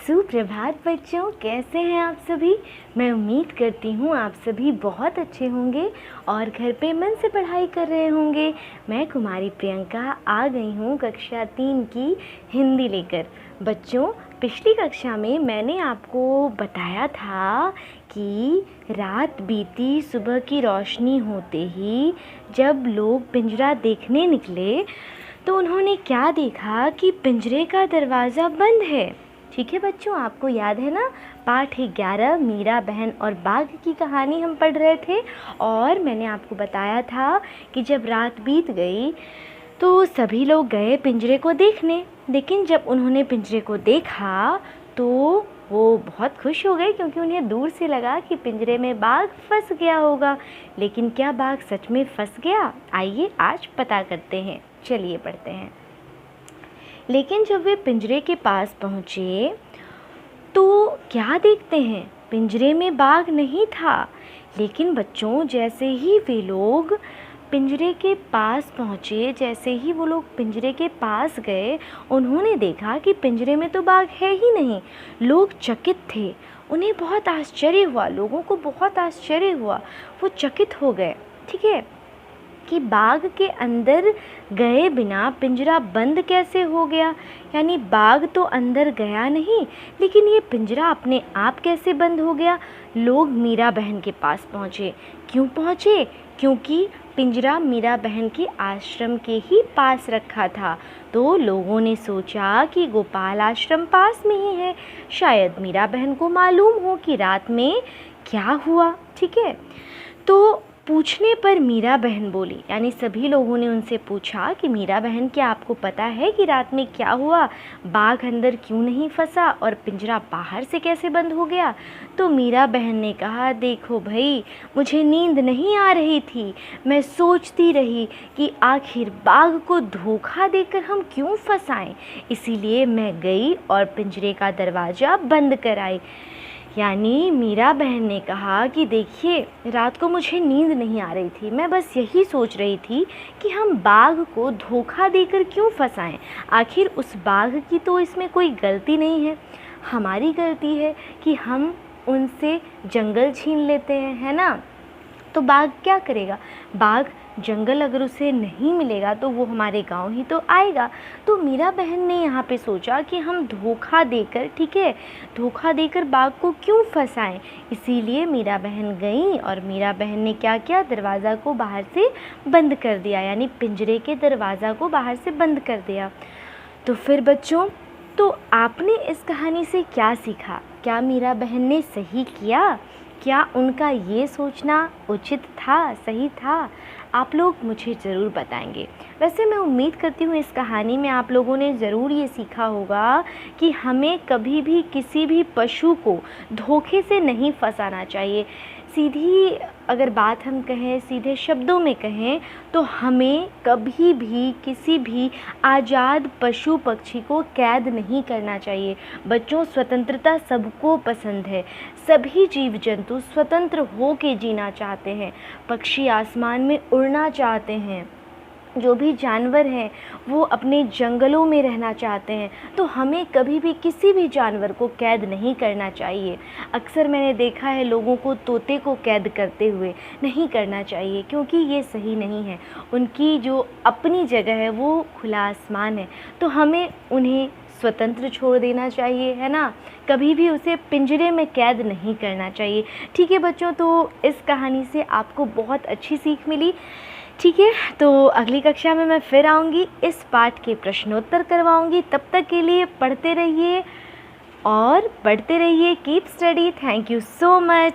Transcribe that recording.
सुप्रभात बच्चों, कैसे हैं आप सभी। मैं उम्मीद करती हूँ आप सभी बहुत अच्छे होंगे और घर पे मन से पढ़ाई कर रहे होंगे। मैं कुमारी प्रियंका आ गई हूँ कक्षा 3 की हिंदी लेकर। बच्चों, पिछली कक्षा में मैंने आपको बताया था कि रात बीती सुबह की रोशनी होते ही जब लोग पिंजरा देखने निकले तो उन्होंने क्या देखा कि पिंजरे का दरवाज़ा बंद है। ठीक है बच्चों, आपको याद है ना, पाठ 11 मीरा बहन और बाघ की कहानी हम पढ़ रहे थे और मैंने आपको बताया था कि जब रात बीत गई तो सभी लोग गए पिंजरे को देखने। लेकिन जब उन्होंने पिंजरे को देखा तो वो बहुत खुश हो गए क्योंकि उन्हें दूर से लगा कि पिंजरे में बाघ फंस गया होगा। लेकिन क्या बाघ सच में फंस गया? आइए आज पता करते हैं। चलिए पढ़ते हैं। लेकिन जब वे पिंजरे के पास पहुँचे तो क्या देखते हैं, पिंजरे में बाघ नहीं था। लेकिन बच्चों, जैसे ही वे लोग पिंजरे के पास पहुँचे, जैसे ही वो लोग पिंजरे के पास गए, उन्होंने देखा कि पिंजरे में तो बाघ है ही नहीं। लोग चकित थे, उन्हें बहुत आश्चर्य हुआ, लोगों को बहुत आश्चर्य हुआ। वो चकित हो गए, ठीक है, कि बाघ के अंदर गए बिना पिंजरा बंद कैसे हो गया। यानी बाघ तो अंदर गया नहीं, लेकिन ये पिंजरा अपने आप कैसे बंद हो गया। लोग मीरा बहन के पास पहुँचे। क्यों पहुँचे? क्योंकि पिंजरा मीरा बहन के आश्रम के ही पास रखा था। तो लोगों ने सोचा कि गोपाल आश्रम पास में ही है, शायद मीरा बहन को मालूम हो कि रात में क्या हुआ। ठीक है, तो पूछने पर मीरा बहन बोली, यानी सभी लोगों ने उनसे पूछा कि मीरा बहन, क्या आपको पता है कि रात में क्या हुआ, बाघ अंदर क्यों नहीं फंसा और पिंजरा बाहर से कैसे बंद हो गया। तो मीरा बहन ने कहा, देखो भाई, मुझे नींद नहीं आ रही थी, मैं सोचती रही कि आखिर बाघ को धोखा देकर हम क्यों फंसाएं, इसीलिए मैं गई और पिंजरे का दरवाज़ा बंद कराई। यानी मीरा बहन ने कहा कि देखिए, रात को मुझे नींद नहीं आ रही थी, मैं बस यही सोच रही थी कि हम बाघ को धोखा देकर क्यों फंसाएं। आखिर उस बाघ की तो इसमें कोई गलती नहीं है, हमारी गलती है कि हम उनसे जंगल छीन लेते हैं, है ना। तो बाघ क्या करेगा? बाघ जंगल अगर उसे नहीं मिलेगा तो वो हमारे गांव ही तो आएगा। तो मीरा बहन ने यहाँ पे सोचा कि हम धोखा देकर, ठीक है, धोखा देकर बाघ को क्यों फंसाएं। इसीलिए मीरा बहन गई और मीरा बहन ने क्या किया, दरवाज़ा को बाहर से बंद कर दिया, यानी पिंजरे के दरवाज़ा को बाहर से बंद कर दिया। तो फिर बच्चों, तो आपने इस कहानी से क्या सीखा? क्या मीरा बहन ने सही किया? क्या उनका ये सोचना उचित था, सही था? आप लोग मुझे ज़रूर बताएंगे। वैसे मैं उम्मीद करती हूँ इस कहानी में आप लोगों ने ज़रूर ये सीखा होगा कि हमें कभी भी किसी भी पशु को धोखे से नहीं फंसाना चाहिए। सीधी अगर बात हम कहें, सीधे शब्दों में कहें, तो हमें कभी भी किसी भी आज़ाद पशु पक्षी को कैद नहीं करना चाहिए। बच्चों, स्वतंत्रता सबको पसंद है, सभी जीव जंतु स्वतंत्र हो के जीना चाहते हैं, पक्षी आसमान में उड़ना चाहते हैं, जो भी जानवर हैं वो अपने जंगलों में रहना चाहते हैं। तो हमें कभी भी किसी भी जानवर को कैद नहीं करना चाहिए। अक्सर मैंने देखा है लोगों को तोते को कैद करते हुए, नहीं करना चाहिए क्योंकि ये सही नहीं है। उनकी जो अपनी जगह है वो खुला आसमान है, तो हमें उन्हें स्वतंत्र छोड़ देना चाहिए, है ना। कभी भी उसे पिंजरे में कैद नहीं करना चाहिए। ठीक है बच्चों, तो इस कहानी से आपको बहुत अच्छी सीख मिली। ठीक है, तो अगली कक्षा में मैं फिर आऊँगी, इस पाठ के प्रश्नोत्तर करवाऊँगी। तब तक के लिए पढ़ते रहिए और पढ़ते रहिए। Keep study. Thank you so much.